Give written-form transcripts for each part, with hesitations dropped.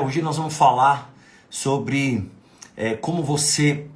Hoje nós vamos falar sobre como você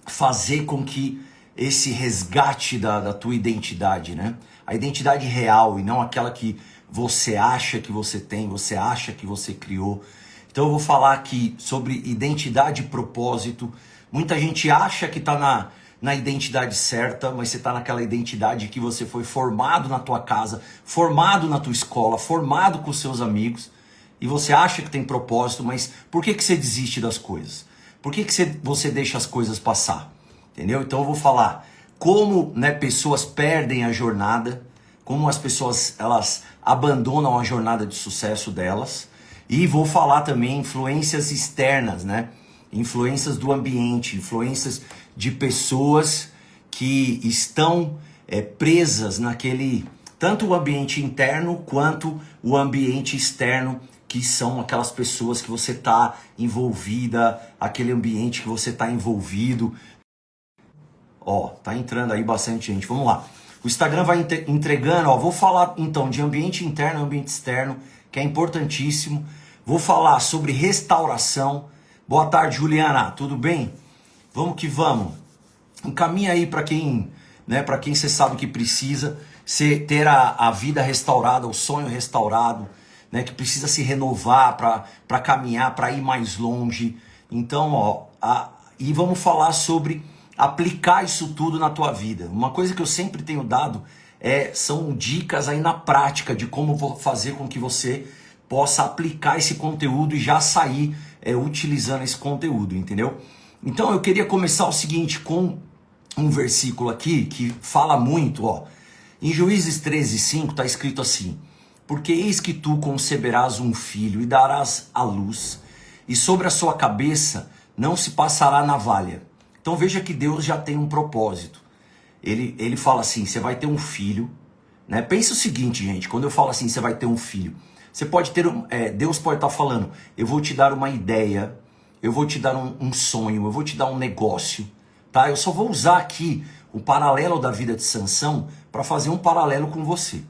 fazer com que esse resgate da tua identidade, né? A identidade real e não aquela que você acha que você tem, você acha que você criou. Então eu vou falar aqui sobre identidade e propósito. Muita gente acha que está na identidade certa, mas você está naquela identidade que você foi formado na tua casa, formado na tua escola, formado com seus amigos, e você acha que tem propósito, mas por que você desiste das coisas? Por que você deixa as coisas passar? Entendeu? Então eu vou falar como, pessoas perdem a jornada, como as pessoas elas abandonam a jornada de sucesso delas, e vou falar também influências externas, né? Influências do ambiente, influências de pessoas que estão presas naquele, tanto o ambiente interno quanto o ambiente externo, que são aquelas pessoas que você está envolvida, aquele ambiente que você está envolvido. Ó, tá entrando aí bastante gente, vamos lá. O Instagram vai entregando, ó, vou falar então de ambiente interno e ambiente externo, que é importantíssimo. Vou falar sobre restauração. Boa tarde, Juliana, tudo bem? Vamos que vamos. Encaminha aí para quem você sabe que precisa ter a vida restaurada, o sonho restaurado, né, que precisa se renovar para caminhar, para ir mais longe. Então, ó, e vamos falar sobre aplicar isso tudo na tua vida. Uma coisa que eu sempre tenho dado são dicas aí na prática de como fazer com que você possa aplicar esse conteúdo e já sair utilizando esse conteúdo, entendeu? Então eu queria começar o seguinte, com um versículo aqui que fala muito, ó. Em Juízes 13:5 está escrito assim: porque eis que tu conceberás um filho e darás à luz, e sobre a sua cabeça não se passará navalha. Então veja que Deus já tem um propósito. Ele fala assim, você vai ter um filho, né? Pensa o seguinte, gente, quando eu falo assim, você vai ter um filho, você pode ter Deus pode estar falando, eu vou te dar uma ideia, eu vou te dar um sonho, eu vou te dar um negócio, tá? Eu só vou usar aqui o paralelo da vida de Sansão para fazer um paralelo com você.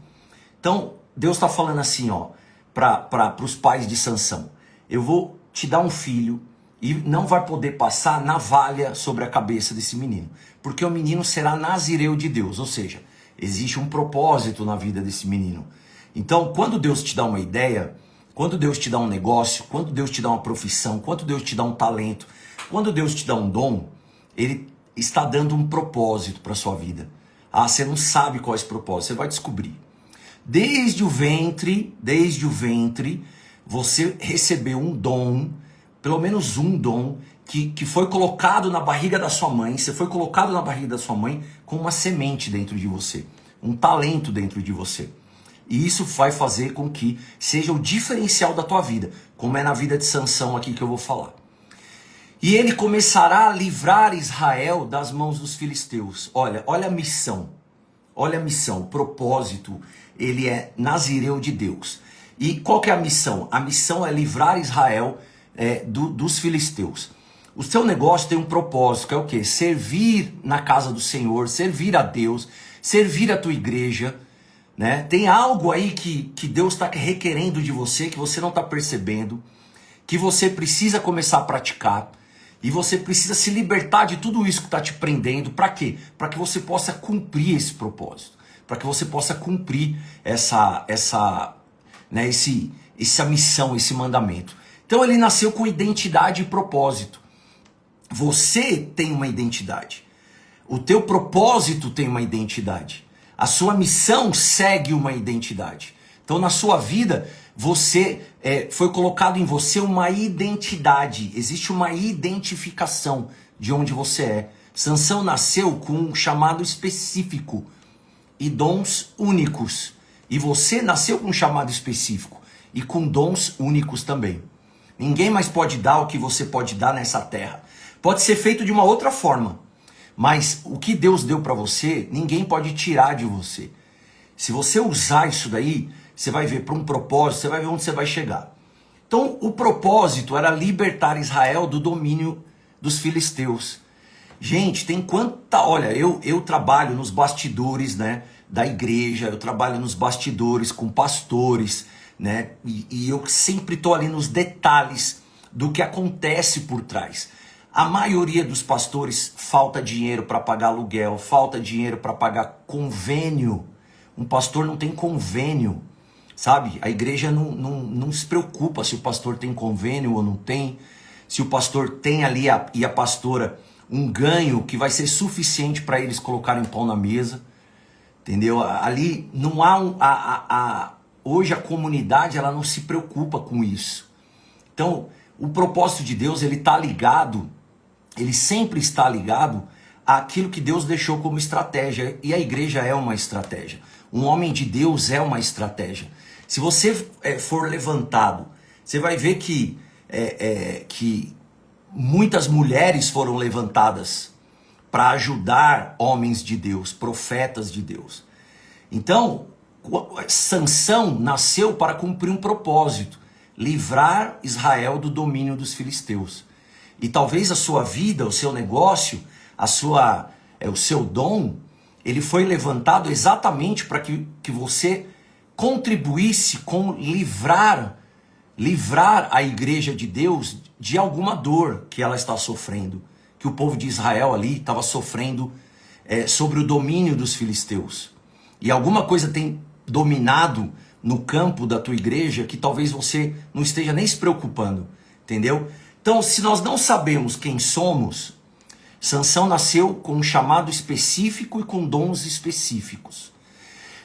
Então, Deus está falando assim, ó, para os pais de Sansão, eu vou te dar um filho e não vai poder passar navalha sobre a cabeça desse menino, porque o menino será nazireu de Deus, ou seja, existe um propósito na vida desse menino. Então, quando Deus te dá uma ideia, quando Deus te dá um negócio, quando Deus te dá uma profissão, quando Deus te dá um talento, quando Deus te dá um dom, Ele está dando um propósito para a sua vida. Ah, você não sabe qual é esse propósito, você vai descobrir. Desde o ventre, você recebeu um dom, pelo menos um dom, que foi colocado na barriga da sua mãe, você foi colocado na barriga da sua mãe com uma semente dentro de você, um talento dentro de você. E isso vai fazer com que seja o diferencial da tua vida, como é na vida de Sansão aqui que eu vou falar. E ele começará a livrar Israel das mãos dos filisteus. Olha a missão, o propósito, ele é nazireu de Deus. E qual que é a missão? A missão é livrar Israel dos filisteus. O seu negócio tem um propósito, que é o quê? Servir na casa do Senhor, servir a Deus, servir a tua igreja, né? Tem algo aí que Deus está requerendo de você, que você não está percebendo, que você precisa começar a praticar, e você precisa se libertar de tudo isso que está te prendendo. Para quê? Para que você possa cumprir esse propósito, para que você possa cumprir essa missão, esse mandamento. Então ele nasceu com identidade e propósito. Você tem uma identidade. O teu propósito tem uma identidade. A sua missão segue uma identidade. Então na sua vida, foi colocado em você uma identidade. Existe uma identificação de onde você é. Sansão nasceu com um chamado específico e dons únicos. E você nasceu com um chamado específico e com dons únicos também. Ninguém mais pode dar o que você pode dar nessa terra. Pode ser feito de uma outra forma, mas o que Deus deu para você, ninguém pode tirar de você. Se você usar isso daí, você vai ver para um propósito, você vai ver onde você vai chegar. Então, o propósito era libertar Israel do domínio dos filisteus. Gente, tem quanta... Olha, eu trabalho nos bastidores, né, da igreja, eu trabalho nos bastidores com pastores, né, e eu sempre estou ali nos detalhes do que acontece por trás. A maioria dos pastores falta dinheiro para pagar aluguel, falta dinheiro para pagar convênio. Um pastor não tem convênio, sabe? A igreja não se preocupa se o pastor tem convênio ou não tem, se o pastor tem ali e a pastora um ganho que vai ser suficiente para eles colocarem pão na mesa, entendeu? Ali não há hoje a comunidade ela não se preocupa com isso. Então o propósito de Deus ele está ligado, ele sempre está ligado àquilo que Deus deixou como estratégia, e a igreja é uma estratégia. Um homem de Deus é uma estratégia. Se você for levantado, você vai ver que muitas mulheres foram levantadas para ajudar homens de Deus, profetas de Deus. Então, Sansão nasceu para cumprir um propósito, livrar Israel do domínio dos filisteus. E talvez a sua vida, o seu negócio, o seu dom, ele foi levantado exatamente para que você contribuísse com livrar a igreja de Deus de alguma dor que ela está sofrendo, que o povo de Israel ali estava sofrendo sobre o domínio dos filisteus. E alguma coisa tem dominado no campo da tua igreja que talvez você não esteja nem se preocupando, entendeu? Então, se nós não sabemos quem somos, Sansão nasceu com um chamado específico e com dons específicos.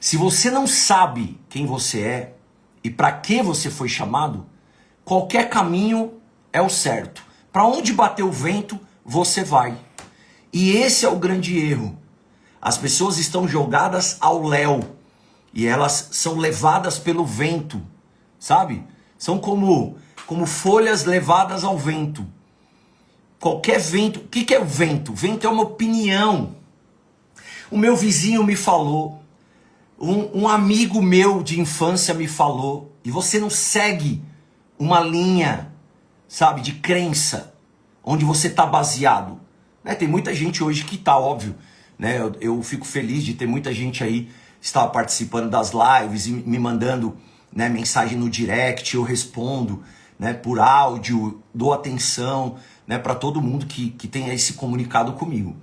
Se você não sabe quem você é e para que você foi chamado, qualquer caminho é o certo. Para onde bater o vento, você vai. E esse é o grande erro. As pessoas estão jogadas ao léu e elas são levadas pelo vento, sabe? São como folhas levadas ao vento. Qualquer vento. O que é o vento? O vento é uma opinião. O meu vizinho me falou. Um amigo meu de infância me falou. E você não segue uma linha, sabe, de crença, onde você está baseado. Né? Tem muita gente hoje que está, óbvio. Né? Eu fico feliz de ter muita gente aí que está participando das lives e me mandando, né, mensagem no direct, eu respondo, né, por áudio, dou atenção, né, para todo mundo que tem aí se comunicado comigo.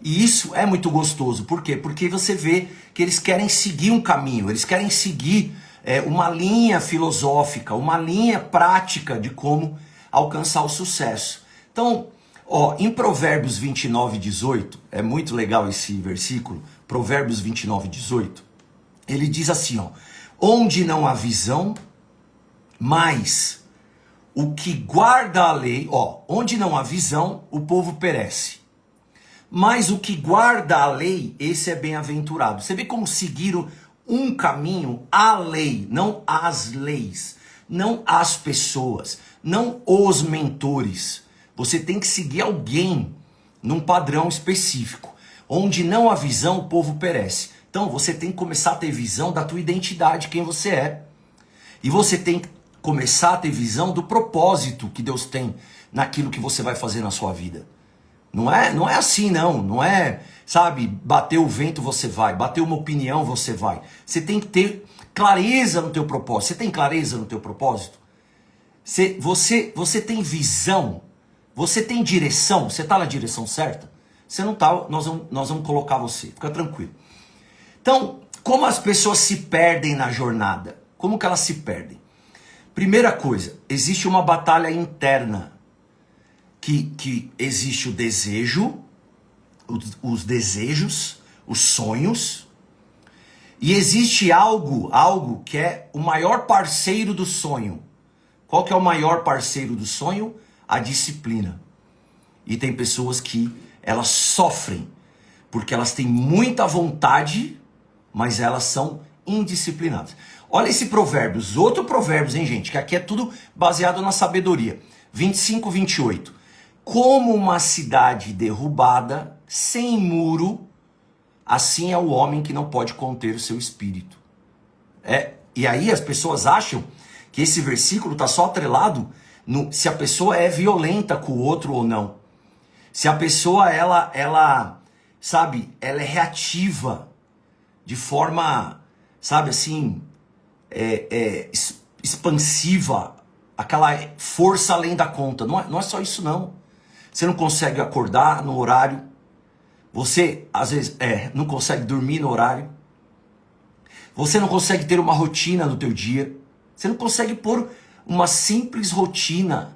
E isso é muito gostoso. Por quê? Porque você vê que eles querem seguir um caminho, eles querem seguir uma linha filosófica, uma linha prática de como alcançar o sucesso. Então, em Provérbios 29:18, é muito legal esse versículo, Provérbios 29:18, ele diz assim, onde não há visão, mas o que guarda a lei, onde não há visão, o povo perece. Mas o que guarda a lei, esse é bem-aventurado. Você vê como seguiram um caminho, a lei, não as leis, não as pessoas, não os mentores. Você tem que seguir alguém num padrão específico. Onde não há visão, o povo perece. Então você tem que começar a ter visão da tua identidade, quem você é. E você tem que começar a ter visão do propósito que Deus tem naquilo que você vai fazer na sua vida. Não é assim não é, sabe, bater o vento você vai, bater uma opinião você vai. Você tem que ter clareza no teu propósito. Você tem clareza no teu propósito? Você tem visão? Você tem direção? Você está na direção certa? Você não está, nós vamos colocar você, fica tranquilo. Então, como as pessoas se perdem na jornada? Como que elas se perdem? Primeira coisa, existe uma batalha interna. Que existe o desejo, os desejos, os sonhos, e existe algo que é o maior parceiro do sonho. Qual que é o maior parceiro do sonho? A disciplina. E tem pessoas que elas sofrem, porque elas têm muita vontade, mas elas são indisciplinadas. Olha esse Provérbios, outro Provérbios, hein, gente, que aqui é tudo baseado na sabedoria. 25:28. Como uma cidade derrubada, sem muro, assim é o homem que não pode conter o seu espírito. E aí as pessoas acham que esse versículo está só atrelado se a pessoa é violenta com o outro ou não. Se a pessoa, ela é reativa de forma, sabe assim, expansiva aquela força além da conta. Não é só isso não. Você não consegue acordar no horário. Você, às vezes, não consegue dormir no horário. Você não consegue ter uma rotina no teu dia. Você não consegue pôr uma simples rotina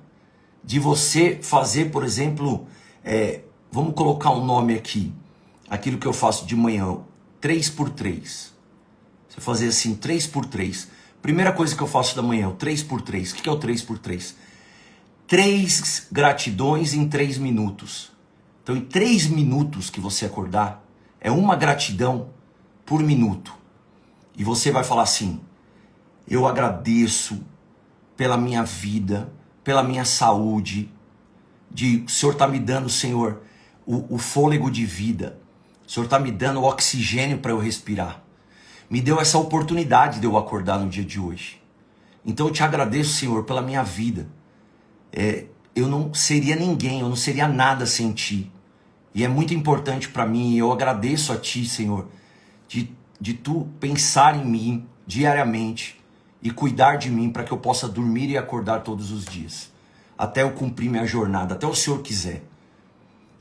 de você fazer, por exemplo, vamos colocar um nome aqui. Aquilo que eu faço de manhã, 3x3. Você fazer assim, 3x3. Primeira coisa que eu faço da manhã, o 3x3. O que é o 3x3? 3 gratidões em 3 minutos. Então, em 3 minutos que você acordar, é uma gratidão por minuto. E você vai falar assim: eu agradeço pela minha vida, pela minha saúde. O Senhor está me dando, Senhor, o fôlego de vida. O Senhor está me dando o oxigênio para eu respirar. Me deu essa oportunidade de eu acordar no dia de hoje. Então eu te agradeço, Senhor, pela minha vida. Eu não seria ninguém, eu não seria nada sem Ti. E é muito importante para mim, eu agradeço a Ti, Senhor, de Tu pensar em mim diariamente e cuidar de mim para que eu possa dormir e acordar todos os dias, até eu cumprir minha jornada, até o Senhor quiser.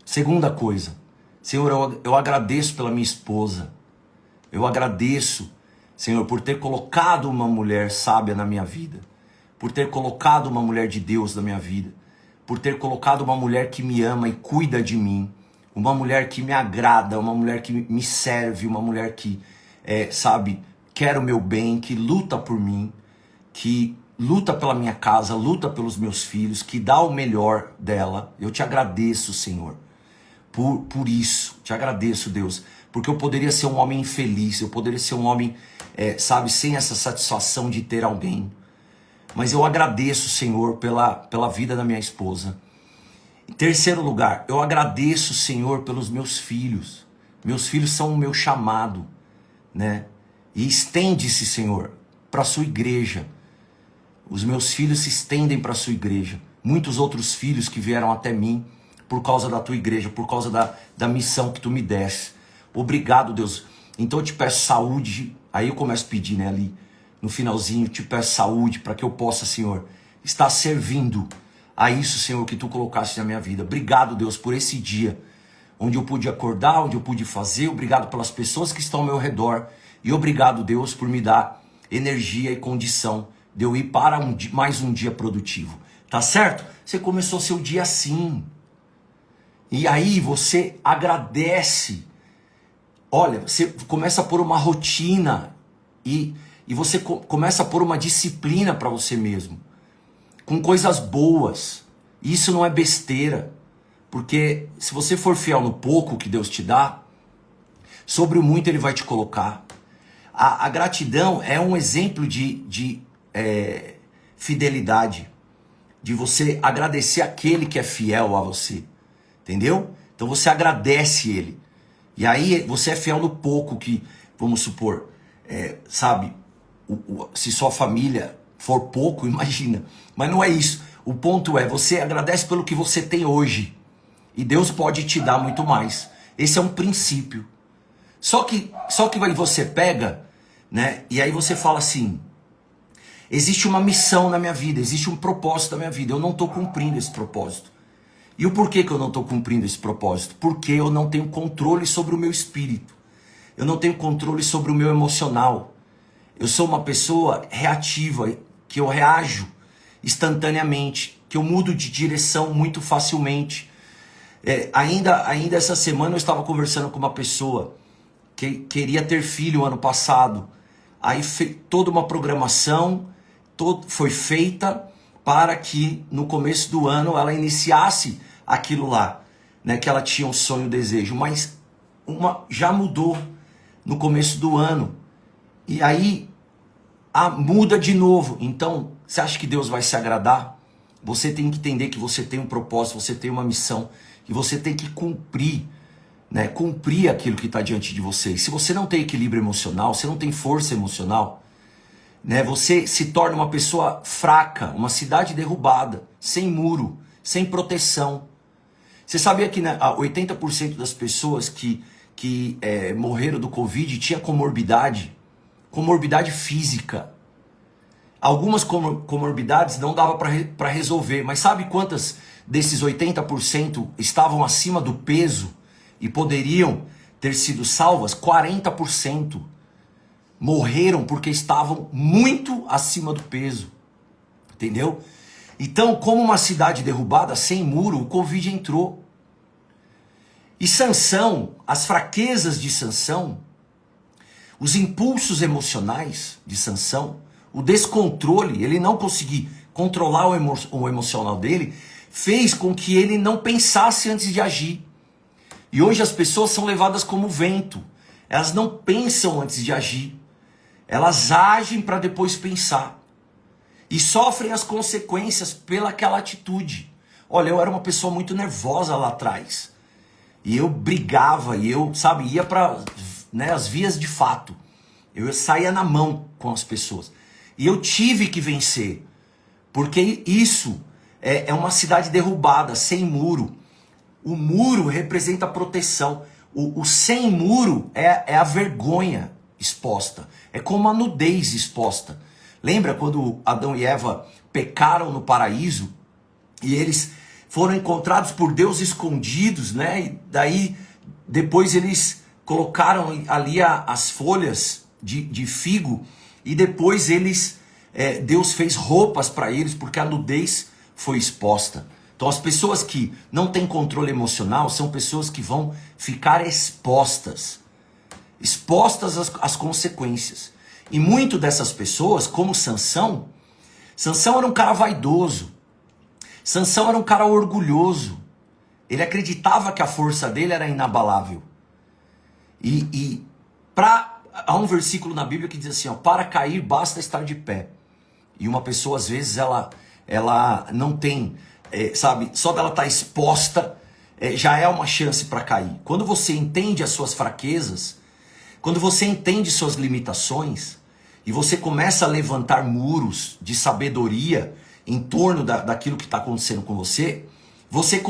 Segunda coisa, Senhor, eu agradeço pela minha esposa. Eu agradeço, Senhor, por ter colocado uma mulher sábia na minha vida, por ter colocado uma mulher de Deus na minha vida, por ter colocado uma mulher que me ama e cuida de mim, uma mulher que me agrada, uma mulher que me serve, uma mulher que, quer o meu bem, que luta por mim, que luta pela minha casa, luta pelos meus filhos, que dá o melhor dela. Eu te agradeço, Senhor, por isso. Te agradeço, Deus, porque eu poderia ser um homem infeliz, eu poderia ser um homem, sem essa satisfação de ter alguém. Mas eu agradeço, Senhor, pela vida da minha esposa. Em terceiro lugar, eu agradeço, Senhor, pelos meus filhos. Meus filhos são o meu chamado, né? E estende-se, Senhor, para a sua igreja. Os meus filhos se estendem para a sua igreja. Muitos outros filhos que vieram até mim por causa da tua igreja, por causa da missão que tu me deste. Obrigado, Deus. Então eu te peço saúde. Aí eu começo a pedir, né, ali no finalzinho, te peço saúde para que eu possa, Senhor, estar servindo a isso, Senhor, que tu colocaste na minha vida. Obrigado, Deus, por esse dia onde eu pude acordar, onde eu pude fazer. Obrigado pelas pessoas que estão ao meu redor. E obrigado, Deus, por me dar energia e condição de eu ir para mais um dia produtivo. Tá certo? Você começou seu dia assim. E aí você agradece. Olha, você começa a pôr uma rotina e você começa a pôr uma disciplina para você mesmo. Com coisas boas. Isso não é besteira. Porque se você for fiel no pouco que Deus te dá, sobre o muito Ele vai te colocar. A gratidão é um exemplo de fidelidade. De você agradecer aquele que é fiel a você. Entendeu? Então você agradece Ele. E aí você é fiel no pouco que, vamos supor, se sua família for pouco, imagina. Mas não é isso. O ponto é, você agradece pelo que você tem hoje. E Deus pode te dar muito mais. Esse é um princípio. Só que você pega, né? E aí você fala assim: existe uma missão na minha vida, existe um propósito na minha vida. Eu não estou cumprindo esse propósito. E o porquê que eu não estou cumprindo esse propósito? Porque eu não tenho controle sobre o meu espírito. Eu não tenho controle sobre o meu emocional. Eu sou uma pessoa reativa, que eu reajo instantaneamente, que eu mudo de direção muito facilmente. Ainda essa semana eu estava conversando com uma pessoa que queria ter filho ano passado. Aí toda uma programação foi feita para que no começo do ano ela iniciasse aquilo lá, né, que ela tinha um sonho, um desejo, mas já mudou no começo do ano. E aí muda de novo. Então, você acha que Deus vai se agradar? Você tem que entender que você tem um propósito, você tem uma missão, e você tem que cumprir, né? Cumprir aquilo que está diante de você. E se você não tem equilíbrio emocional, você não tem força emocional, né? Você se torna uma pessoa fraca, uma cidade derrubada, sem muro, sem proteção. Você sabia que, né, 80% das pessoas que morreram do Covid tinha comorbidade física. Algumas comorbidades não dava para resolver, mas sabe quantas desses 80% estavam acima do peso e poderiam ter sido salvas? 40% morreram porque estavam muito acima do peso, entendeu? Então, como uma cidade derrubada, sem muro, o Covid entrou. E Sansão, as fraquezas de Sansão, os impulsos emocionais de Sansão, o descontrole, ele não conseguir controlar o emocional dele, fez com que ele não pensasse antes de agir. E hoje as pessoas são levadas como vento. Elas não pensam antes de agir. Elas agem para depois pensar. E sofrem as consequências pelaquela atitude. Olha, eu era uma pessoa muito nervosa lá atrás. E eu brigava, e eu, sabe, ia para as vias de fato. Eu saía na mão com as pessoas. E eu tive que vencer. Porque isso é uma cidade derrubada, sem muro. O muro representa proteção. O sem muro é a vergonha exposta. É como a nudez exposta. Lembra quando Adão e Eva pecaram no paraíso? E eles foram encontrados por Deus escondidos, né? E daí, depois eles colocaram ali as folhas de figo. E depois Deus fez roupas para eles, porque a nudez foi exposta. Então as pessoas que não têm controle emocional são pessoas que vão ficar expostas às consequências. E muito dessas pessoas, como Sansão era um cara vaidoso. Sansão era um cara orgulhoso. Ele acreditava que a força dele era inabalável. Há um versículo na Bíblia que diz assim, ó, para cair basta estar de pé. E uma pessoa às vezes ela não tem, sabe, só dela estar exposta já é uma chance para cair. Quando você entende as suas fraquezas, quando você entende suas limitações e você começa a levantar muros de sabedoria em torno daquilo que está acontecendo com você, você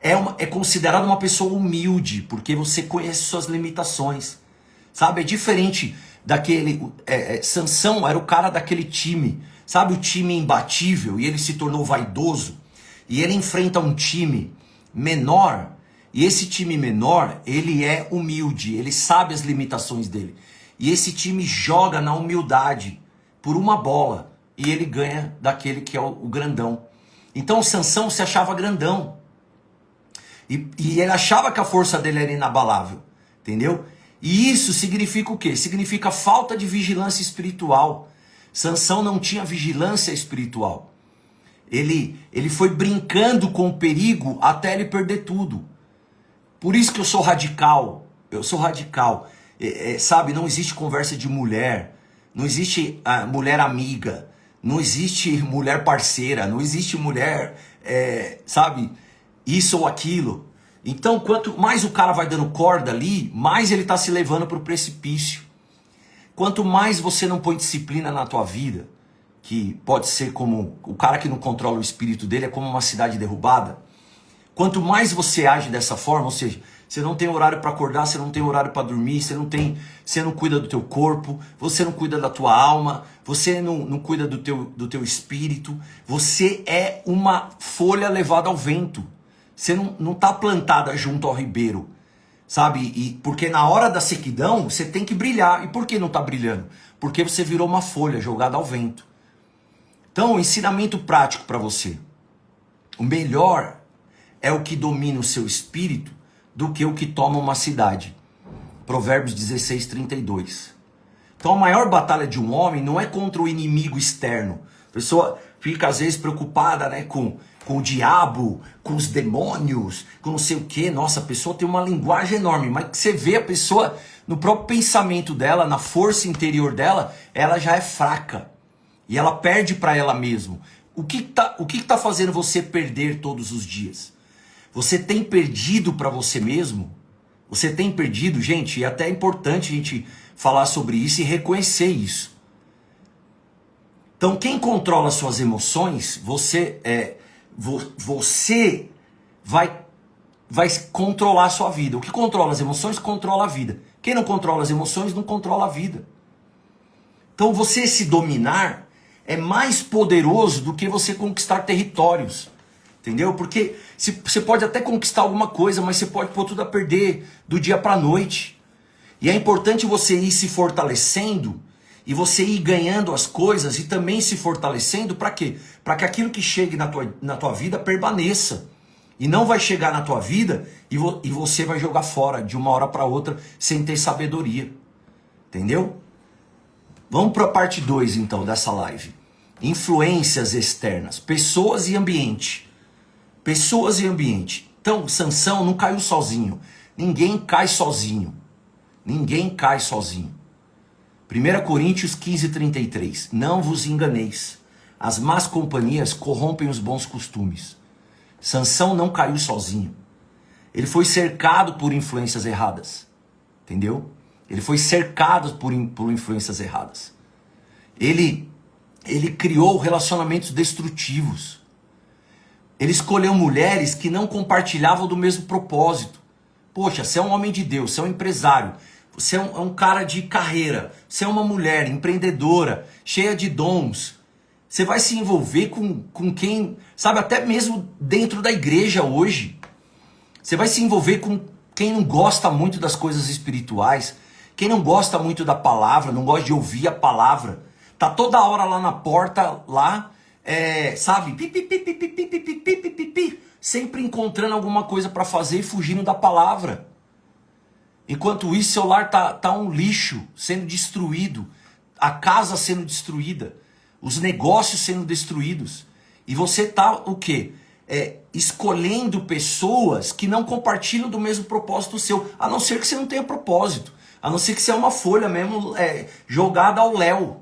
é considerado uma pessoa humilde, porque você conhece suas limitações. Sabe, é diferente daquele... Sansão era o cara daquele time, sabe, o time imbatível, e ele se tornou vaidoso, e ele enfrenta um time menor, e esse time menor, ele é humilde, ele sabe as limitações dele, e esse time joga na humildade, por uma bola, e ele ganha daquele que é o grandão. Então o Sansão se achava grandão, e ele achava que a força dele era inabalável, entendeu? E isso significa o quê? Significa falta de vigilância espiritual. Sansão não tinha vigilância espiritual. Ele foi brincando com o perigo até ele perder tudo. Por isso que eu sou radical. Eu sou radical. Sabe, não existe conversa de mulher. Não existe mulher amiga. Não existe mulher parceira. Não existe mulher, sabe, isso ou aquilo. Então, quanto mais o cara vai dando corda ali, mais ele está se levando para o precipício. Quanto mais você não põe disciplina na tua vida, que pode ser como o cara que não controla o espírito dele, é como uma cidade derrubada. Quanto mais você age dessa forma, ou seja, você não tem horário para acordar, você não tem horário para dormir, você não cuida do teu corpo, você não cuida da tua alma, você não cuida do teu espírito, você é uma folha levada ao vento. Você não está plantada junto ao ribeiro, sabe? Porque na hora da sequidão, você tem que brilhar. E por que não está brilhando? Porque você virou uma folha jogada ao vento. Então, ensinamento prático para você. O melhor é o que domina o seu espírito do que o que toma uma cidade. Provérbios 16, 32. Então, a maior batalha de um homem não é contra o inimigo externo. A pessoa fica, às vezes, preocupada, né, com o diabo, com os demônios, com não sei o que. Nossa, a pessoa tem uma linguagem enorme, mas você vê a pessoa no próprio pensamento dela, na força interior dela, ela já é fraca e ela perde para ela mesma. O que tá fazendo você perder todos os dias? Você tem perdido para você mesmo? Você tem perdido, gente? E até é importante a gente falar sobre isso e reconhecer isso. Então, quem controla suas emoções, você vai controlar a sua vida. O que controla as emoções, controla a vida. Quem não controla as emoções, não controla a vida. Então você se dominar é mais poderoso do que você conquistar territórios. Entendeu? Porque você pode até conquistar alguma coisa, mas você pode pôr tudo a perder do dia para a noite. E é importante você ir se fortalecendo e você ir ganhando as coisas e também se fortalecendo para quê? Para que aquilo que chegue na tua vida permaneça. E não vai chegar na tua vida e você vai jogar fora de uma hora para outra sem ter sabedoria. Entendeu? Vamos para a parte 2 então dessa live. Influências externas, pessoas e ambiente. Pessoas e ambiente. Então, Sansão não caiu sozinho. Ninguém cai sozinho. Ninguém cai sozinho. 1 Coríntios 15:33. Não vos enganeis. As más companhias corrompem os bons costumes. Sansão não caiu sozinho. Ele foi cercado por influências erradas. Entendeu? Ele foi cercado por influências erradas. Ele criou relacionamentos destrutivos. Ele escolheu mulheres que não compartilhavam do mesmo propósito. Poxa, você é um homem de Deus, você é um empresário, você é um cara de carreira, você é uma mulher empreendedora, cheia de dons. Você vai se envolver com quem, sabe, até mesmo dentro da igreja hoje. Você vai se envolver com quem não gosta muito das coisas espirituais, quem não gosta muito da palavra, não gosta de ouvir a palavra. Tá toda hora lá na porta, lá, sabe, sempre encontrando alguma coisa para fazer e fugindo da palavra. Enquanto isso, seu lar tá um lixo, sendo destruído, a casa sendo destruída, os negócios sendo destruídos. E você tá o quê? Escolhendo pessoas que não compartilham do mesmo propósito seu, a não ser que você não tenha propósito, a não ser que você é uma folha mesmo jogada ao léu.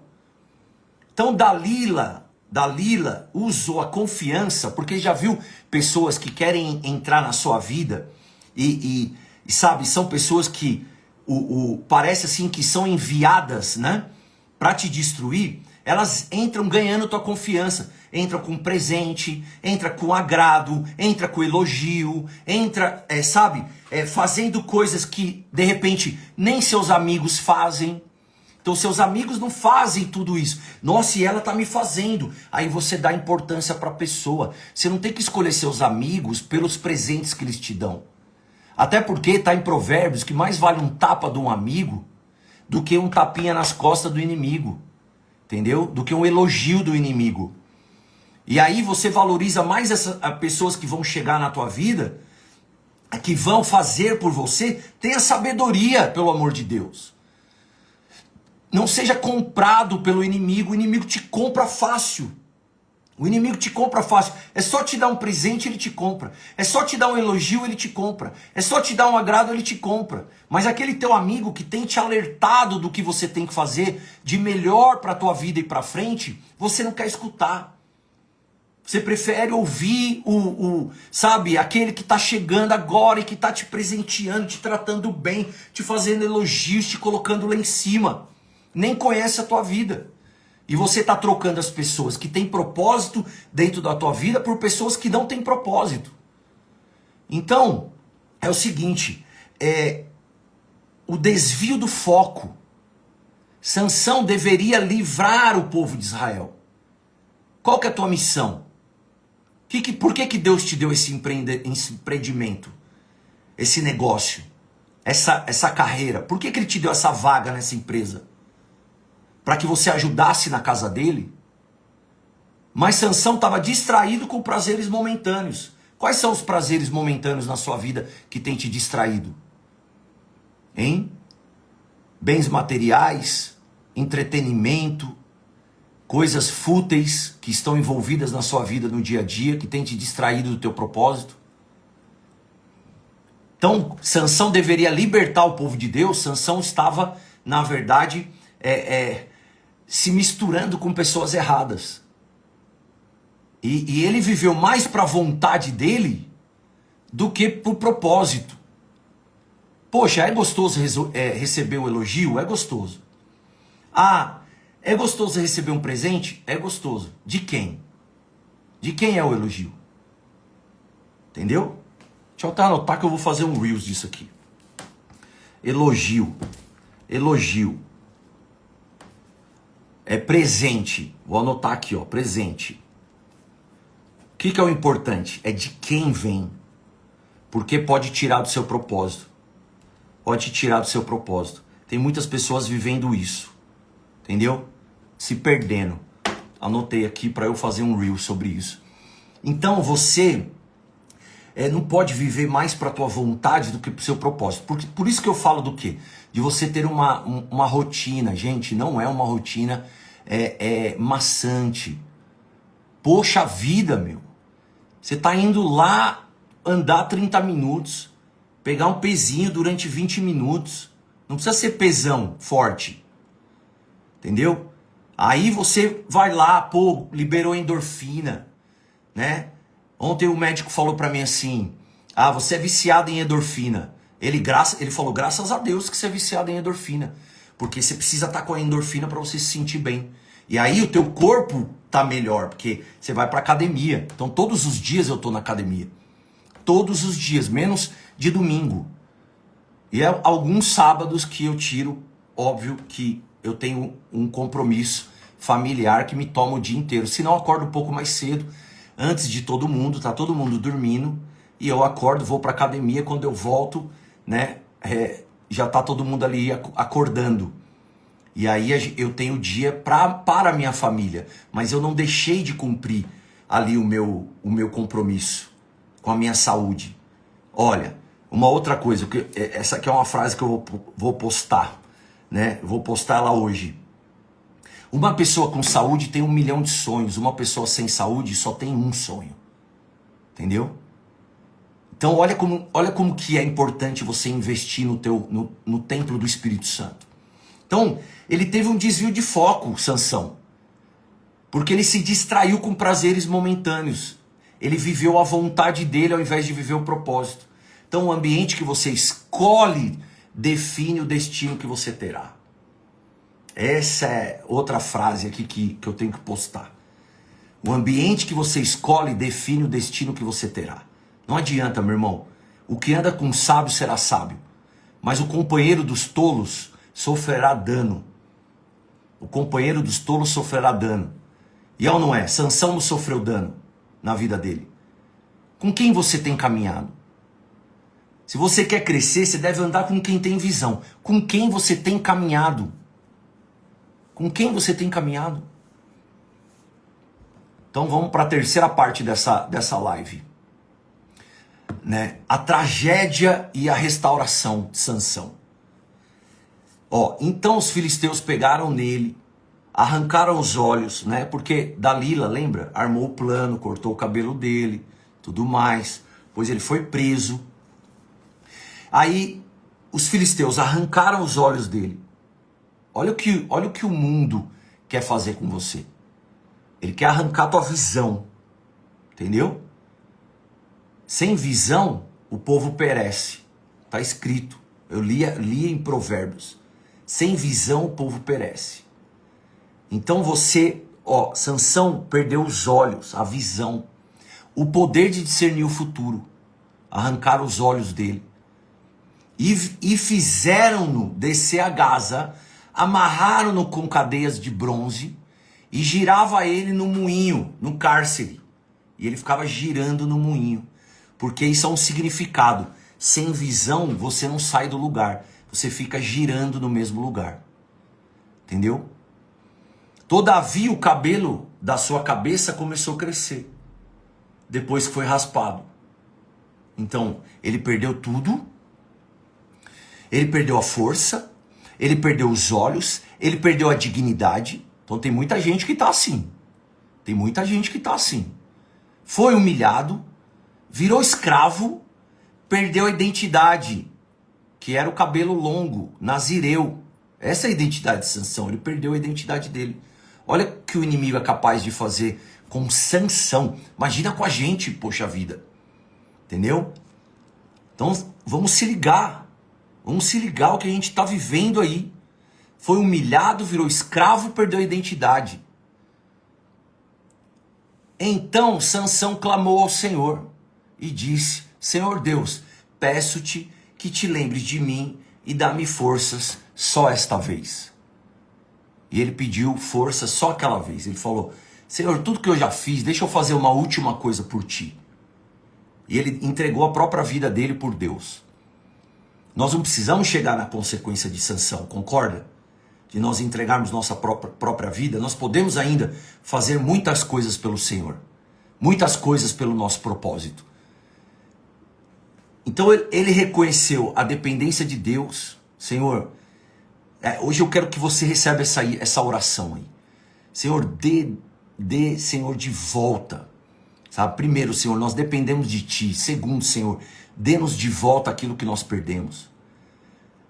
Então Dalila usou a confiança, porque já viu pessoas que querem entrar na sua vida e sabe, são pessoas que parece assim que são enviadas, né, para te destruir. Elas entram ganhando tua confiança, entram com presente, entra com agrado, entra com elogio, entra, fazendo coisas que de repente nem seus amigos fazem. Então seus amigos não fazem tudo isso. Nossa, e ela tá me fazendo. Aí você dá importância para a pessoa. Você não tem que escolher seus amigos pelos presentes que eles te dão. Até porque tá em Provérbios que mais vale um tapa de um amigo do que um tapinha nas costas do inimigo. Entendeu? Do que um elogio do inimigo. E aí você valoriza mais as pessoas que vão chegar na tua vida, que vão fazer por você. Tenha sabedoria, pelo amor de Deus. Não seja comprado pelo inimigo. O inimigo te compra fácil. O inimigo te compra fácil. É só te dar um presente, ele te compra. É só te dar um elogio, ele te compra. É só te dar um agrado, ele te compra. Mas aquele teu amigo que tem te alertado do que você tem que fazer de melhor para a tua vida e para frente, você não quer escutar. Você prefere ouvir sabe, aquele que está chegando agora e que está te presenteando, te tratando bem, te fazendo elogios, te colocando lá em cima. Nem conhece a tua vida. E você está trocando as pessoas que têm propósito dentro da tua vida por pessoas que não têm propósito. Então, é o seguinte, o desvio do foco. Sansão deveria livrar o povo de Israel. Qual que é a tua missão? Por que Deus te deu esse empreendimento? Esse negócio? Essa carreira? Por que Ele te deu essa vaga nessa empresa? Para que você ajudasse na casa dele? Mas Sansão estava distraído com prazeres momentâneos. Quais são os prazeres momentâneos na sua vida que tem te distraído? Hein? Bens materiais, entretenimento, coisas fúteis que estão envolvidas na sua vida no dia a dia, que tem te distraído do teu propósito. Então, Sansão deveria libertar o povo de Deus. Sansão estava, na verdade, se misturando com pessoas erradas. E ele viveu mais para a vontade dele do que por propósito. Poxa, é gostoso receber o elogio? É gostoso. Ah, é gostoso receber um presente? É gostoso. De quem? De quem é o elogio? Entendeu? Deixa eu até anotar que eu vou fazer um Reels disso aqui. Elogio. Elogio. é presente. Vou anotar aqui, ó, presente. O que é o importante? É de quem vem. Porque pode tirar do seu propósito. Pode tirar do seu propósito. Tem muitas pessoas vivendo isso. Entendeu? Se perdendo. Anotei aqui para eu fazer um reel sobre isso. Então você não pode viver mais para a tua vontade do que para o seu propósito. Por isso que eu falo do quê? De você ter uma rotina. Gente, não é uma rotina maçante. Poxa vida, meu. Você tá indo lá andar 30 minutos, pegar um pezinho durante 20 minutos. Não precisa ser pesão forte. Entendeu? Aí você vai lá, pô, liberou endorfina, né? Ontem o médico falou pra mim assim: ah, você é viciado em endorfina. Ele falou, graças a Deus que você é viciado em endorfina. Porque você precisa estar com a endorfina pra você se sentir bem. E aí o teu corpo tá melhor, porque você vai pra academia. Então todos os dias eu tô na academia. Todos os dias, menos de domingo. E é alguns sábados que eu tiro, óbvio que eu tenho um compromisso familiar que me toma o dia inteiro. Senão eu acordo um pouco mais cedo, antes de todo mundo, tá todo mundo dormindo, e eu acordo, vou pra academia, quando eu volto, né, já tá todo mundo ali acordando. E aí eu tenho o dia para a minha família, mas eu não deixei de cumprir ali o meu compromisso com a minha saúde. Olha, uma outra coisa, essa aqui é uma frase que eu vou postar, né? Vou postar ela hoje. Uma pessoa com saúde tem 1 milhão de sonhos, uma pessoa sem saúde só tem um sonho. Entendeu? Então olha como que é importante você investir no templo do Espírito Santo. Então, ele teve um desvio de foco, Sansão. Porque ele se distraiu com prazeres momentâneos. Ele viveu a vontade dele ao invés de viver o propósito. Então o ambiente que você escolhe define o destino que você terá. Essa é outra frase aqui que eu tenho que postar. O ambiente que você escolhe define o destino que você terá. Não adianta, meu irmão. O que anda com sábio será sábio. Mas o companheiro dos tolos sofrerá dano. O companheiro dos tolos sofrerá dano. E ou não é? Sansão não sofreu dano na vida dele. Com quem você tem caminhado? Se você quer crescer, você deve andar com quem tem visão. Com quem você tem caminhado? Com quem você tem caminhado? Então vamos para a terceira parte dessa live. Né? A tragédia e a restauração de Sansão. Então os filisteus pegaram nele, arrancaram os olhos, né? Porque Dalila, lembra? Armou o plano, cortou o cabelo dele, tudo mais. Pois ele foi preso. Aí os filisteus arrancaram os olhos dele. Olha o que o mundo quer fazer com você. Ele quer arrancar a tua visão. Entendeu? Sem visão, o povo perece. Está escrito. Eu li em Provérbios. Sem visão, o povo perece. Então você, Sansão perdeu os olhos, a visão. O poder de discernir o futuro. Arrancaram os olhos dele. E fizeram-no descer a Gaza, amarraram-no com cadeias de bronze e girava ele no moinho, no cárcere. E ele ficava girando no moinho, porque isso é um significado. Sem visão, você não sai do lugar, você fica girando no mesmo lugar. Entendeu? Todavia o cabelo da sua cabeça começou a crescer, depois que foi raspado. Então, ele perdeu tudo. Ele perdeu a força, ele perdeu os olhos, ele perdeu a dignidade. Então tem muita gente que está assim. Tem muita gente que está assim. Foi humilhado, virou escravo, perdeu a identidade, que era o cabelo longo, nazireu. Essa é a identidade de Sansão, ele perdeu a identidade dele. Olha o que o inimigo é capaz de fazer com Sansão. Imagina com a gente, poxa vida. Entendeu? Então vamos se ligar. Vamos se ligar o que a gente está vivendo aí. Foi humilhado, virou escravo, perdeu a identidade. Então Sansão clamou ao Senhor e disse: Senhor Deus, peço-te que te lembres de mim e dá-me forças só esta vez. E ele pediu força só aquela vez. Ele falou: Senhor, tudo que eu já fiz, deixa eu fazer uma última coisa por ti. E ele entregou a própria vida dele por Deus. Nós não precisamos chegar na consequência de Sansão, concorda? De nós entregarmos nossa própria vida, nós podemos ainda fazer muitas coisas pelo Senhor. Muitas coisas pelo nosso propósito. Então ele reconheceu a dependência de Deus. Senhor, hoje eu quero que você receba essa oração aí. Senhor, dê, Senhor, de volta. Sabe? Primeiro, Senhor, nós dependemos de Ti. Segundo, Senhor, dê-nos de volta aquilo que nós perdemos.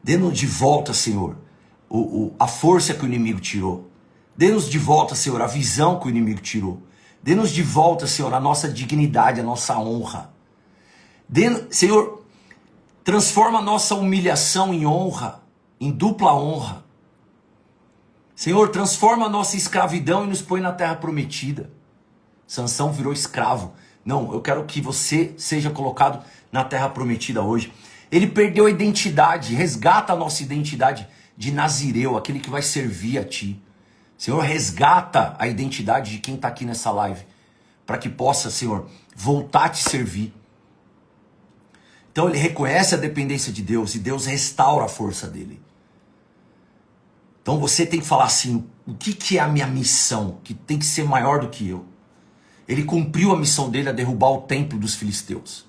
Dê-nos de volta, Senhor, a força que o inimigo tirou. Dê-nos de volta, Senhor, a visão que o inimigo tirou. Dê-nos de volta, Senhor, a nossa dignidade, a nossa honra. Senhor, transforma a nossa humilhação em honra, em dupla honra. Senhor, transforma a nossa escravidão e nos põe na terra prometida. Sansão virou escravo. Não, eu quero que você seja colocado na terra prometida hoje. Ele perdeu a identidade, resgata a nossa identidade de Nazireu, aquele que vai servir a Ti. Senhor, resgata a identidade de quem está aqui nessa live, para que possa, Senhor, voltar a Te servir. Então ele reconhece a dependência de Deus e Deus restaura a força dele. Então você tem que falar assim: o que é a minha missão, que tem que ser maior do que eu? Ele cumpriu a missão dele a derrubar o templo dos filisteus.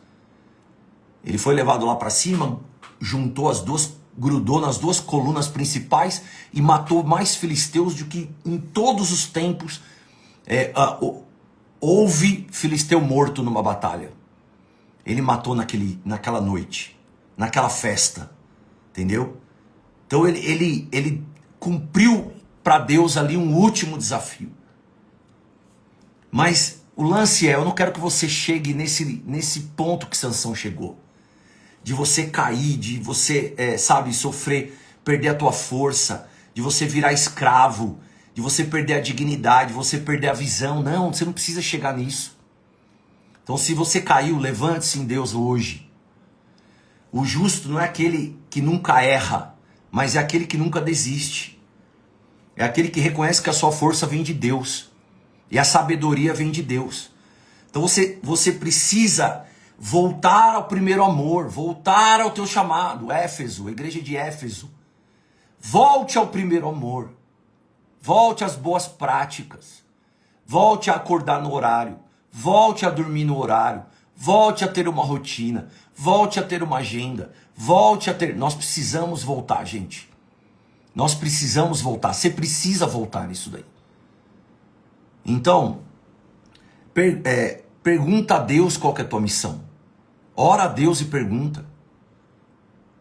Ele foi levado lá para cima, juntou as duas, grudou nas duas colunas principais e matou mais filisteus do que em todos os tempos houve filisteu morto numa batalha. Ele matou naquela noite, naquela festa, entendeu? Então ele cumpriu para Deus ali um último desafio. Mas o lance eu não quero que você chegue nesse ponto que Sansão chegou. De você cair, de você, sofrer, perder a tua força, de você virar escravo, de você perder a dignidade, de você perder a visão. Não, você não precisa chegar nisso. Então se você caiu, levante-se em Deus hoje. O justo não é aquele que nunca erra, mas é aquele que nunca desiste. É aquele que reconhece que a sua força vem de Deus. E a sabedoria vem de Deus. Então você precisa voltar ao primeiro amor, voltar ao teu chamado. Éfeso, a igreja de Éfeso. Volte ao primeiro amor. Volte às boas práticas. Volte a acordar no horário. Volte a dormir no horário. Volte a ter uma rotina. Volte a ter uma agenda. Nós precisamos voltar, gente. Nós precisamos voltar. Você precisa voltar nisso daí. Então, pergunta a Deus qual que é a tua missão. Ora a Deus e pergunta.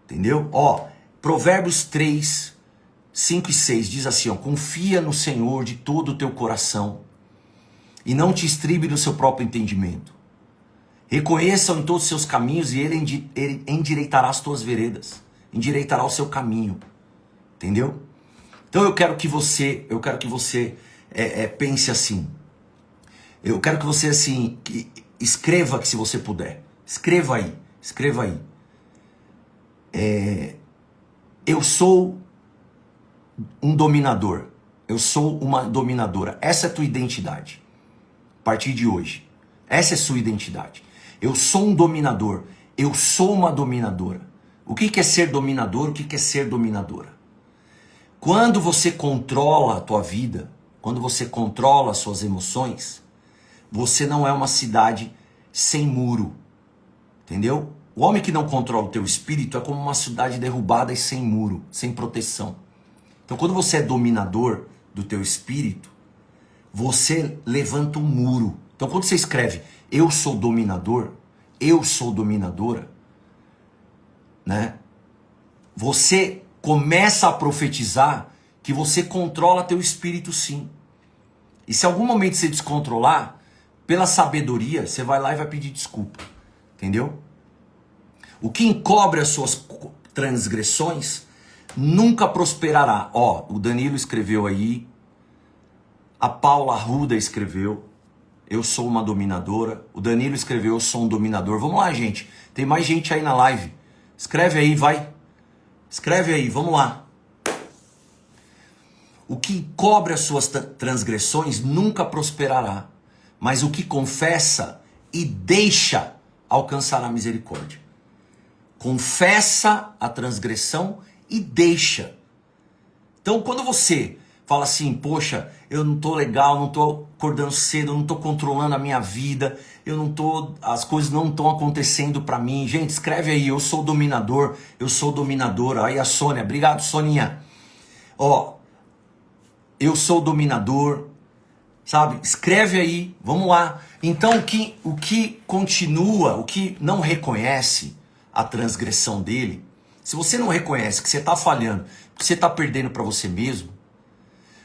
Entendeu? Provérbios 3, 5 e 6 diz assim, confia no Senhor de todo o teu coração e não te estribe no seu próprio entendimento. Reconheça-o em todos os seus caminhos e ele endireitará as tuas veredas, endireitará o seu caminho. Entendeu? Então eu quero que você pense assim. Eu quero que você assim escreva, que se você puder, escreva aí. Eu sou um dominador. Eu sou uma dominadora. Essa é a tua identidade. A partir de hoje. Essa é a sua identidade. Eu sou um dominador. Eu sou uma dominadora. O que é ser dominador? O que é ser dominadora? Quando você controla a tua vida, quando você controla as suas emoções, você não é uma cidade sem muro. Entendeu? O homem que não controla o teu espírito é como uma cidade derrubada e sem muro, sem proteção. Então quando você é dominador do teu espírito, você levanta um muro. Então quando você escreve, eu sou dominador, eu sou dominadora, né? Você começa a profetizar que você controla teu espírito sim. E se em algum momento você descontrolar, pela sabedoria, você vai lá e vai pedir desculpa. Entendeu? O que encobre as suas transgressões nunca prosperará. O Danilo escreveu aí, a Paula Arruda escreveu, eu sou uma dominadora. O Danilo escreveu, eu sou um dominador. Vamos lá, gente. Tem mais gente aí na live. Escreve aí, vai. Escreve aí, vamos lá. O que cobre as suas transgressões nunca prosperará, mas o que confessa e deixa alcançará a misericórdia. Confessa a transgressão e deixa. Então, quando você fala assim, poxa, eu não tô legal, não tô acordando cedo, eu não tô controlando a minha vida, as coisas não estão acontecendo para mim. Gente, escreve aí, eu sou dominador, eu sou dominadora. Aí a Sônia, obrigado, Soninha. Ó, eu sou dominador, sabe? Escreve aí, vamos lá. Então, o que continua, o que não reconhece a transgressão dele, se você não reconhece que você está falhando, que você está perdendo para você mesmo,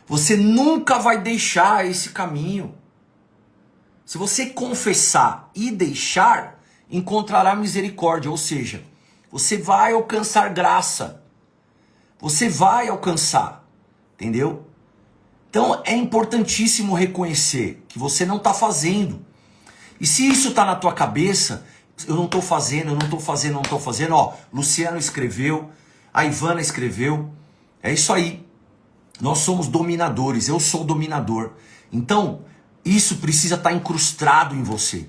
você nunca vai deixar esse caminho. Se você confessar e deixar, encontrará misericórdia, ou seja, você vai alcançar graça. Você vai alcançar, entendeu? Então é importantíssimo reconhecer que você não está fazendo. E se isso está na tua cabeça, eu não estou fazendo, eu não estou fazendo, eu não estou fazendo. Ó, Luciano escreveu, a Ivana escreveu. É isso aí. Nós somos dominadores, eu sou dominador. Então, isso precisa estar incrustado em você.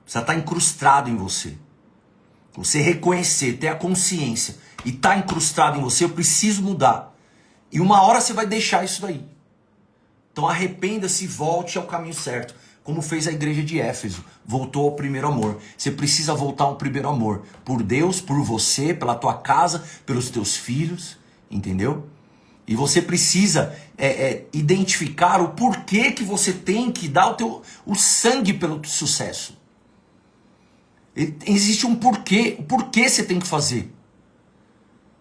Precisa estar incrustado em você. Você reconhecer, ter a consciência e estar incrustado em você, eu preciso mudar. E uma hora você vai deixar isso daí. Então arrependa-se e volte ao caminho certo. Como fez a igreja de Éfeso. Voltou ao primeiro amor. Você precisa voltar ao primeiro amor. Por Deus, por você, pela tua casa, pelos teus filhos. Entendeu? E você precisa identificar o porquê que você tem que dar o sangue pelo sucesso. Existe um porquê. O porquê você tem que fazer.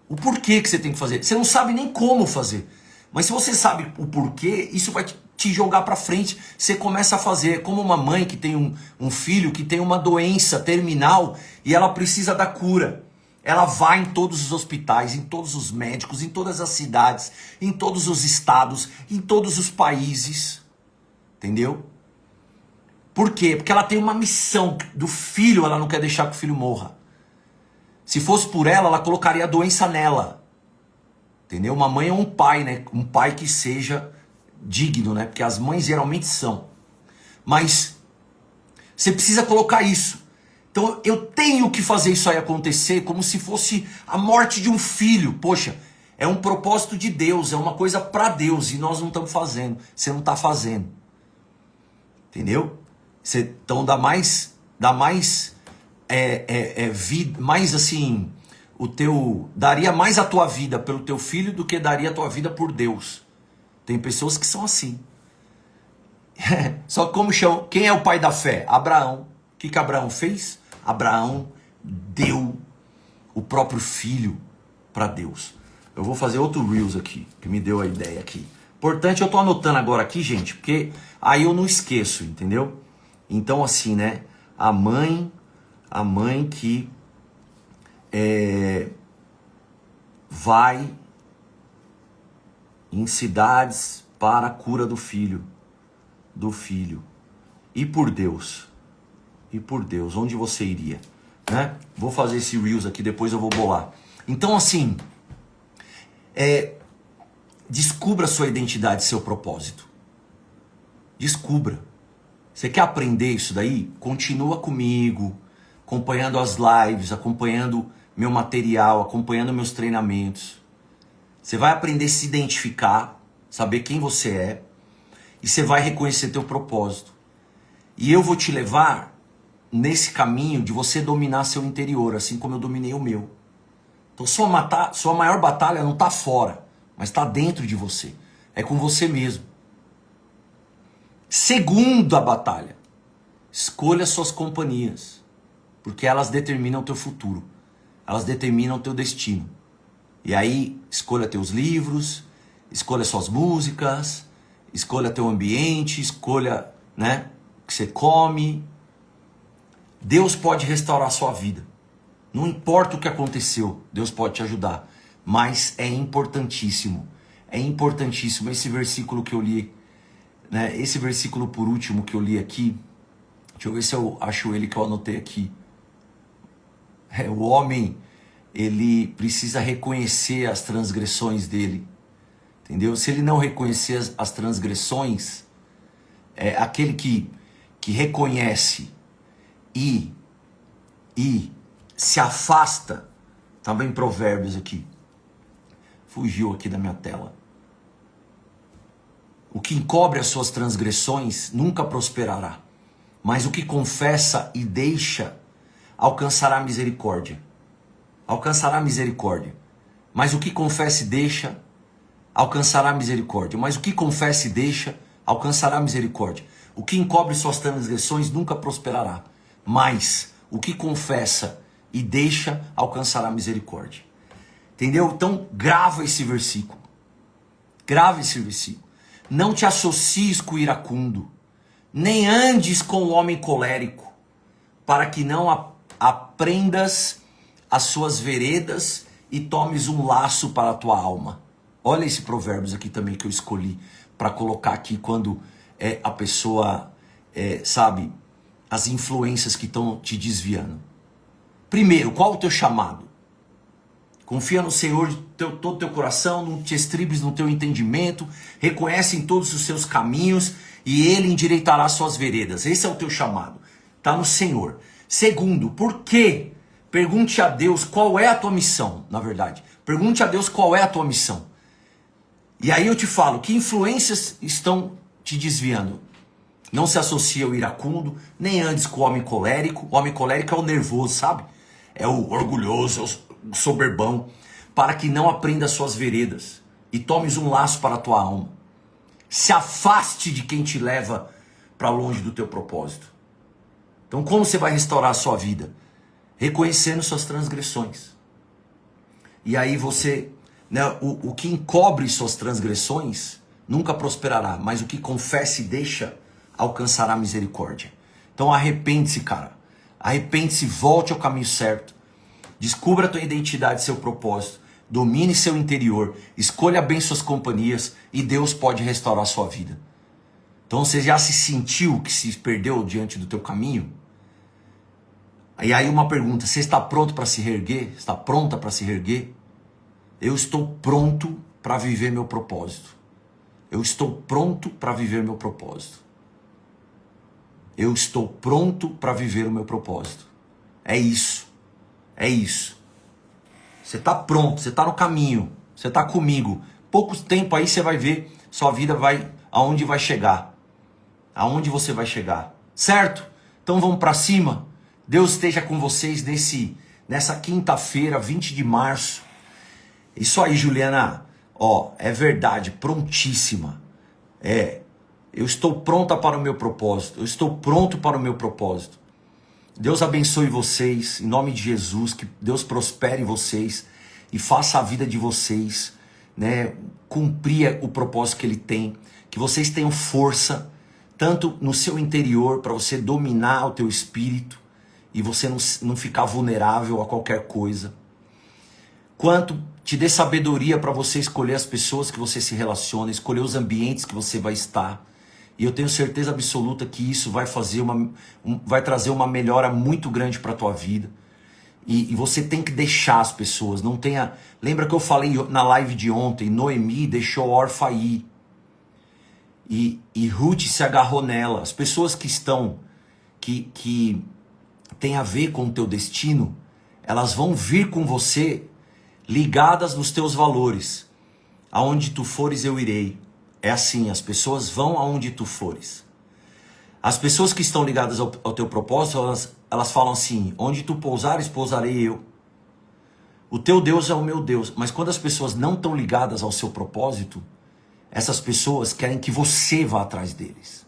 O porquê que você tem que fazer. Você não sabe nem como fazer. Mas se você sabe o porquê, isso vai te jogar para frente. Você começa a fazer. É como uma mãe que tem um filho que tem uma doença terminal e ela precisa da cura. Ela vai em todos os hospitais, em todos os médicos, em todas as cidades, em todos os estados, em todos os países. Entendeu? Por quê? Porque ela tem uma missão do filho, ela não quer deixar que o filho morra. Se fosse por ela, ela colocaria a doença nela. Entendeu? Uma mãe é um pai, né? Um pai que seja digno, né? Porque as mães geralmente são. Mas você precisa colocar isso. Então eu tenho que fazer isso aí acontecer como se fosse a morte de um filho. Poxa, é um propósito de Deus, é uma coisa para Deus e nós não estamos fazendo. Você não está fazendo. Entendeu? Então dá mais mais assim, daria mais a tua vida pelo teu filho do que daria a tua vida por Deus. Tem pessoas que são assim. Só como chama, quem é o pai da fé? Abraão. O que Abraão fez? Abraão deu o próprio filho para Deus. Eu vou fazer outro Reels aqui, que me deu a ideia aqui. Importante, eu tô anotando agora aqui, gente, porque aí eu não esqueço, entendeu? Então assim, né? A mãe que vai em cidades para a cura do filho. E por Deus, onde você iria? Né? Vou fazer esse Reels aqui, depois eu vou bolar. Então assim, descubra sua identidade, seu propósito. Descubra. Você quer aprender isso daí? Continua comigo, acompanhando as lives, acompanhando meu material, acompanhando meus treinamentos. Você vai aprender a se identificar, saber quem você é, e você vai reconhecer teu propósito. E eu vou te levar nesse caminho de você dominar seu interior, assim como eu dominei o meu. Então sua maior batalha não está fora, mas está dentro de você. É com você mesmo. Segunda batalha. Escolha suas companhias, porque elas determinam o teu futuro. Elas determinam o teu destino. E aí, escolha teus livros, escolha suas músicas, escolha teu ambiente, escolha, né, o que você come. Deus pode restaurar a sua vida. Não importa o que aconteceu, Deus pode te ajudar. Mas é importantíssimo esse versículo que eu li, né? Esse versículo por último que eu li aqui. Deixa eu ver se eu acho ele que eu anotei aqui. O homem, ele precisa reconhecer as transgressões dele entendeu? Se ele não reconhecer as transgressões, é aquele que reconhece e se afasta. Também Provérbios aqui. Fugiu aqui da minha tela. O que encobre as suas transgressões nunca prosperará, mas o que confessa e deixa alcançará misericórdia. Alcançará misericórdia. Mas o que confessa e deixa alcançará misericórdia. Mas o que confessa e deixa alcançará misericórdia. O que encobre suas transgressões nunca prosperará, mas o que confessa e deixa alcançará misericórdia. Entendeu? Então grava esse versículo. Grava esse versículo. Não te associes com o iracundo, nem andes com o homem colérico, para que não aprendas as suas veredas e tomes um laço para a tua alma. Olha esse Provérbios aqui também que eu escolhi para colocar aqui quando a pessoa sabe as influências que estão te desviando. Primeiro, qual o teu chamado? Confia no Senhor de todo o teu coração, não te estribes no teu entendimento, reconhece em todos os seus caminhos e Ele endireitará suas veredas. Esse é o teu chamado, está no Senhor. Segundo, por quê? Pergunte a Deus qual é a tua missão, na verdade. Pergunte a Deus qual é a tua missão. E aí eu te falo, que influências estão te desviando? Não se associe ao iracundo, nem andes com o homem colérico. O homem colérico é o nervoso, sabe? É o orgulhoso, é o soberbão. Para que não aprenda as suas veredas e tomes um laço para a tua alma. Se afaste de quem te leva para longe do teu propósito. Então como você vai restaurar a sua vida? Reconhecendo suas transgressões. E aí você, né, o que encobre suas transgressões nunca prosperará, mas o que confessa e deixa alcançará misericórdia. Então arrepende-se, cara. Arrepende-se, volte ao caminho certo. Descubra a tua identidade, seu propósito. Domine seu interior. Escolha bem suas companhias e Deus pode restaurar a sua vida. Então você já se sentiu que se perdeu diante do teu caminho? E aí uma pergunta, você está pronto para se reerguer? Está pronta para se reerguer? Eu estou pronto para viver meu propósito. Eu estou pronto para viver meu propósito. Eu estou pronto para viver o meu propósito. É isso. É isso. Você está pronto, você está no caminho, você está comigo. Pouco tempo aí você vai ver sua vida aonde vai chegar. Aonde você vai chegar. Certo? Então vamos para cima. Deus esteja com vocês nessa quinta-feira, 20 de março. Isso aí, Juliana. Ó, é verdade, prontíssima. Eu estou pronta para o meu propósito. Eu estou pronto para o meu propósito. Deus abençoe vocês, em nome de Jesus, que Deus prospere vocês e faça a vida de vocês, né, cumprir o propósito que Ele tem, que vocês tenham força, tanto no seu interior, para você dominar o teu espírito e você não ficar vulnerável a qualquer coisa, quanto te dê sabedoria para você escolher as pessoas que você se relaciona, escolher os ambientes que você vai estar. E eu tenho certeza absoluta que isso vai vai trazer uma melhora muito grande para a tua vida. E você tem que deixar as pessoas. Não tenha. Lembra que eu falei na live de ontem? Noemi deixou a órfã ir. E Ruth se agarrou nela. As pessoas que estão. Que tem a ver com o teu destino, elas vão vir com você ligadas nos teus valores. Aonde tu fores, eu irei. É assim, as pessoas vão aonde tu fores. As pessoas que estão ligadas ao teu propósito, elas falam assim, onde tu pousares, pousarei eu. O teu Deus é o meu Deus. Mas quando as pessoas não estão ligadas ao seu propósito, essas pessoas querem que você vá atrás deles.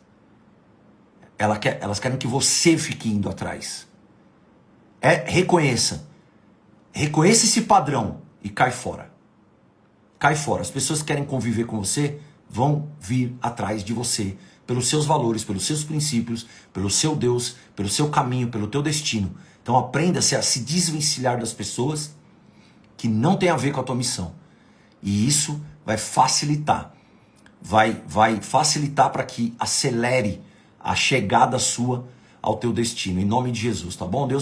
Elas querem que você fique indo atrás. Reconheça. Reconheça esse padrão e cai fora. Cai fora. As pessoas que querem conviver com você vão vir atrás de você, pelos seus valores, pelos seus princípios, pelo seu Deus, pelo seu caminho, pelo teu destino. Então aprenda-se a se desvencilhar das pessoas que não tem a ver com a tua missão. E isso vai facilitar. Vai facilitar para que acelere a chegada sua ao teu destino. Em nome de Jesus, tá bom? Deus abençoe.